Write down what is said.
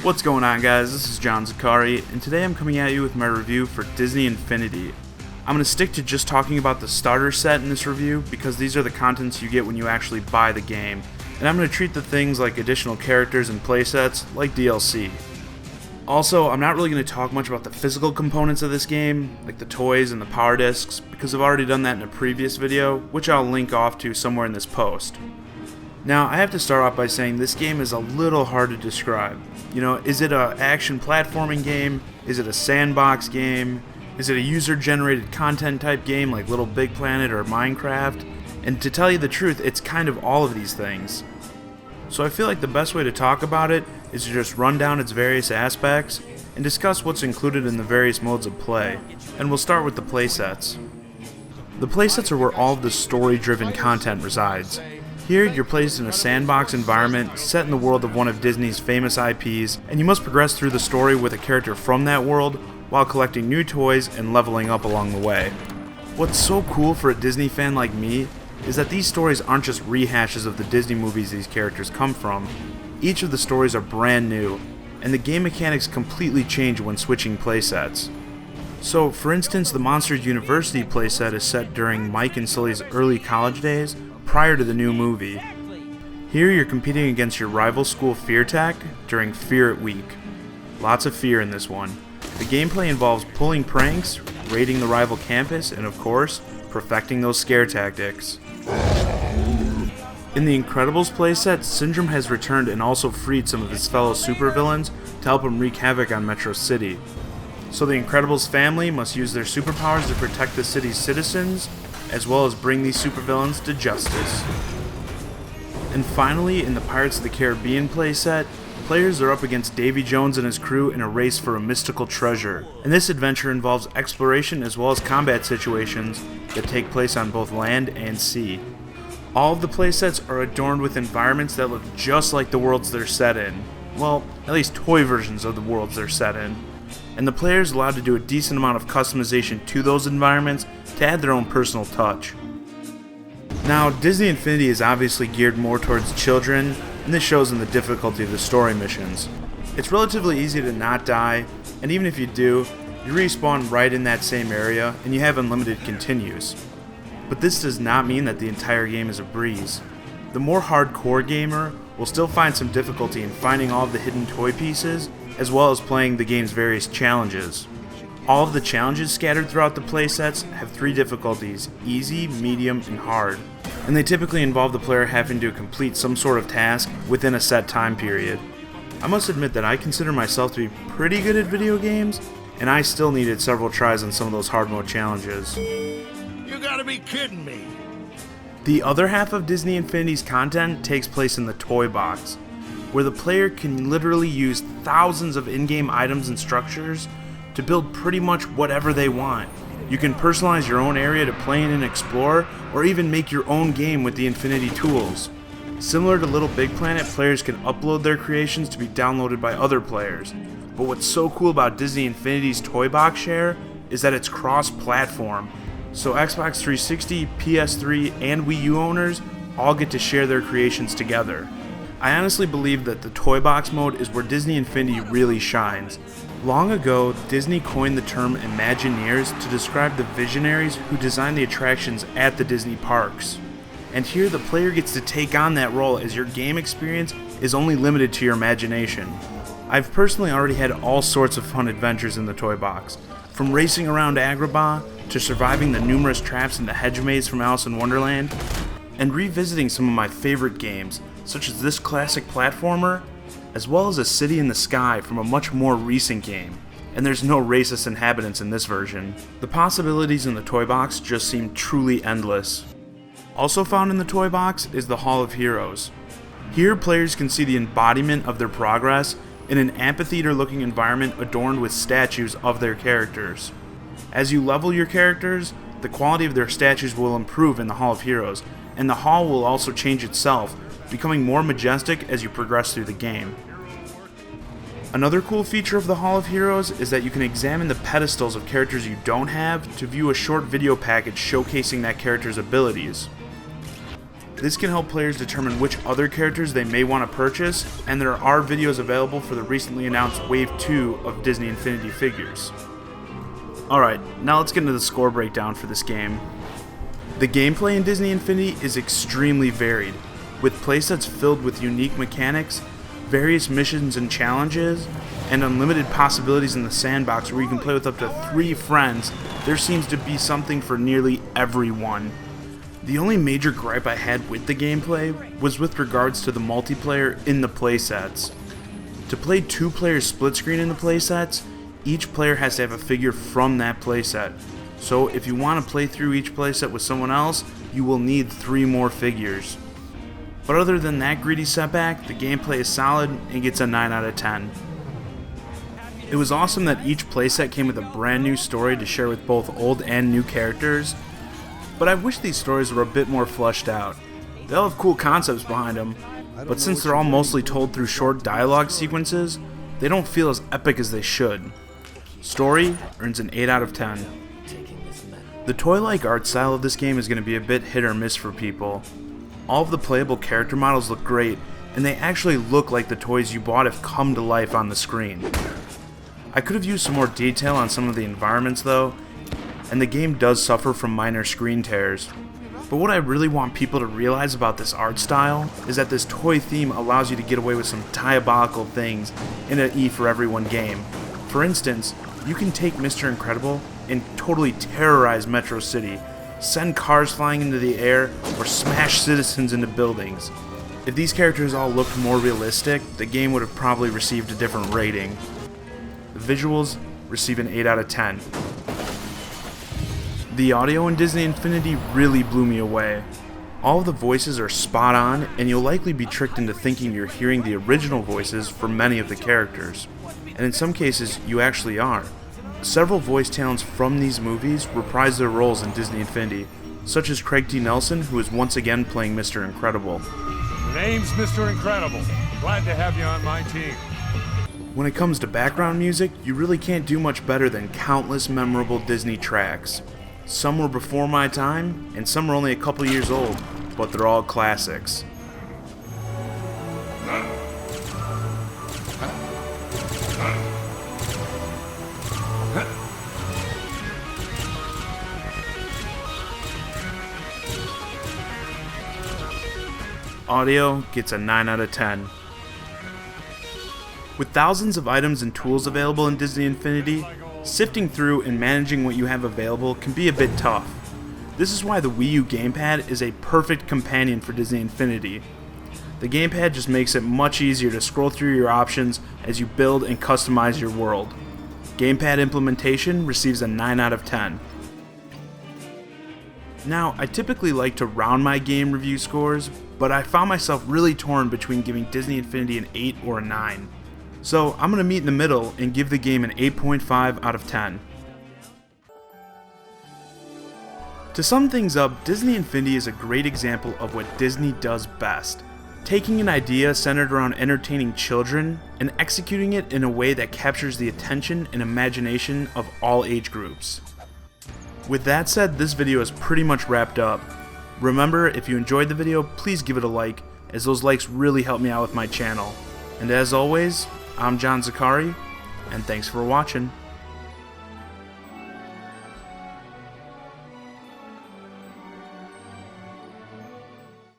What's going on, guys? This is John Zakari, and today I'm coming at you with my review for Disney Infinity. I'm going to stick to just talking about the starter set in this review because these are the contents you get when you actually buy the game, and I'm going to treat the things like additional characters and playsets like DLC. Also, I'm not really going to talk much about the physical components of this game, like the toys and the power discs, because I've already done that in a previous video, which I'll link off to somewhere in this post. Now, I have to start off by saying this game is a little hard to describe. Is it an action platforming game? Is it a sandbox game? Is it a user-generated content type game like Little Big Planet or Minecraft? And to tell you the truth, it's kind of all of these things. So I feel like the best way to talk about it is to just run down its various aspects and discuss what's included in the various modes of play. And we'll start with the playsets. The playsets are where all of the story-driven content resides. Here, you're placed in a sandbox environment set in the world of one of Disney's famous IPs, and you must progress through the story with a character from that world while collecting new toys and leveling up along the way. What's so cool for a Disney fan like me is that these stories aren't just rehashes of the Disney movies these characters come from. Each of the stories are brand new, and the game mechanics completely change when switching playsets. So, for instance, the Monsters University playset is set during Mike and Sully's early college days, prior to the new movie. Here you're competing against your rival school Fear Tech during Fear It Week. Lots of fear in this one. The gameplay involves pulling pranks, raiding the rival campus, and of course, perfecting those scare tactics. In the Incredibles playset, Syndrome has returned and also freed some of his fellow supervillains to help him wreak havoc on Metro City. So the Incredibles family must use their superpowers to protect the city's citizens, as well as bring these supervillains to justice. And finally, in the Pirates of the Caribbean playset, players are up against Davy Jones and his crew in a race for a mystical treasure, and this adventure involves exploration as well as combat situations that take place on both land and sea. All of the playsets are adorned with environments that look just like the worlds they're set in. Well, at least toy versions of the worlds they're set in. And the player is allowed to do a decent amount of customization to those environments to add their own personal touch. Now, Disney Infinity is obviously geared more towards children, and this shows in the difficulty of the story missions. It's relatively easy to not die, and even if you do, you respawn right in that same area, and you have unlimited continues. But this does not mean that the entire game is a breeze. The more hardcore gamer will still find some difficulty in finding all of the hidden toy pieces, as well as playing the game's various challenges. All of the challenges scattered throughout the playsets have 3 difficulties: easy, medium, and hard, and they typically involve the player having to complete some sort of task within a set time period. I must admit that I consider myself to be pretty good at video games, and I still needed several tries on some of those hard mode challenges. You gotta be kidding me! The other half of Disney Infinity's content takes place in the Toy Box, where the player can literally use thousands of in-game items and structures to build pretty much whatever they want. You can personalize your own area to play in and explore, or even make your own game with the Infinity tools. Similar to Little Big Planet, players can upload their creations to be downloaded by other players. But what's so cool about Disney Infinity's Toy Box share is that it's cross-platform. So Xbox 360, PS3, and Wii U owners all get to share their creations together. I honestly believe that the Toy Box mode is where Disney Infinity really shines. Long ago, Disney coined the term Imagineers to describe the visionaries who design the attractions at the Disney parks. And here the player gets to take on that role as your game experience is only limited to your imagination. I've personally already had all sorts of fun adventures in the Toy Box, from racing around Agrabah to surviving the numerous traps in the hedge maze from Alice in Wonderland, and revisiting some of my favorite games, such as this classic platformer, as well as A City in the Sky from a much more recent game. And there's no racist inhabitants in this version. The possibilities in the Toy Box just seem truly endless. Also found in the Toy Box is the Hall of Heroes. Here, players can see the embodiment of their progress in an amphitheater-looking environment adorned with statues of their characters. As you level your characters, the quality of their statues will improve in the Hall of Heroes, and the hall will also change itself, becoming more majestic as you progress through the game. Another cool feature of the Hall of Heroes is that you can examine the pedestals of characters you don't have to view a short video package showcasing that character's abilities. This can help players determine which other characters they may want to purchase, and there are videos available for the recently announced Wave 2 of Disney Infinity figures. Alright, now let's get into the score breakdown for this game. The gameplay in Disney Infinity is extremely varied, with playsets filled with unique mechanics, various missions and challenges, and unlimited possibilities in the sandbox where you can play with up to 3 friends. There seems to be something for nearly everyone. The only major gripe I had with the gameplay was with regards to the multiplayer in the playsets. To play 2-player split screen in the playsets, each player has to have a figure from that playset. So if you want to play through each playset with someone else, you will need 3 more figures. But other than that greedy setback, the gameplay is solid and gets a 9 out of 10. It was awesome that each playset came with a brand new story to share with both old and new characters, but I wish these stories were a bit more fleshed out. They all have cool concepts behind them, but since they're all mostly told through short dialogue sequences, they don't feel as epic as they should. Story earns an 8 out of 10. The toy-like art style of this game is going to be a bit hit or miss for people. All of the playable character models look great, and they actually look like the toys you bought have come to life on the screen. I could have used some more detail on some of the environments though, and the game does suffer from minor screen tears. But what I really want people to realize about this art style is that this toy theme allows you to get away with some diabolical things in an E for Everyone game. For instance, you can take Mr. Incredible and totally terrorize Metro City, send cars flying into the air, or smash citizens into buildings. If these characters all looked more realistic, the game would have probably received a different rating. The visuals receive an 8 out of 10. The audio in Disney Infinity really blew me away. All of the voices are spot on, and you'll likely be tricked into thinking you're hearing the original voices for many of the characters. And in some cases, you actually are. Several voice talents from these movies reprise their roles in Disney Infinity, such as Craig T. Nelson, who is once again playing Mr. Incredible. Name's Mr. Incredible. Glad to have you on my team. When it comes to background music, you really can't do much better than countless memorable Disney tracks. Some were before my time, and some are only a couple years old, but they're all classics. Audio gets a 9 out of 10. With thousands of items and tools available in Disney Infinity, sifting through and managing what you have available can be a bit tough. This is why the Wii U gamepad is a perfect companion for Disney Infinity. The gamepad just makes it much easier to scroll through your options as you build and customize your world. Gamepad implementation receives a 9 out of 10. Now, I typically like to round my game review scores, but I found myself really torn between giving Disney Infinity an 8 or a 9. So I'm going to meet in the middle and give the game an 8.5 out of 10. To sum things up, Disney Infinity is a great example of what Disney does best. Taking an idea centered around entertaining children and executing it in a way that captures the attention and imagination of all age groups. With that said, this video is pretty much wrapped up. Remember, if you enjoyed the video, please give it a like, as those likes really help me out with my channel. And as always, I'm John Zakari, and thanks for watching.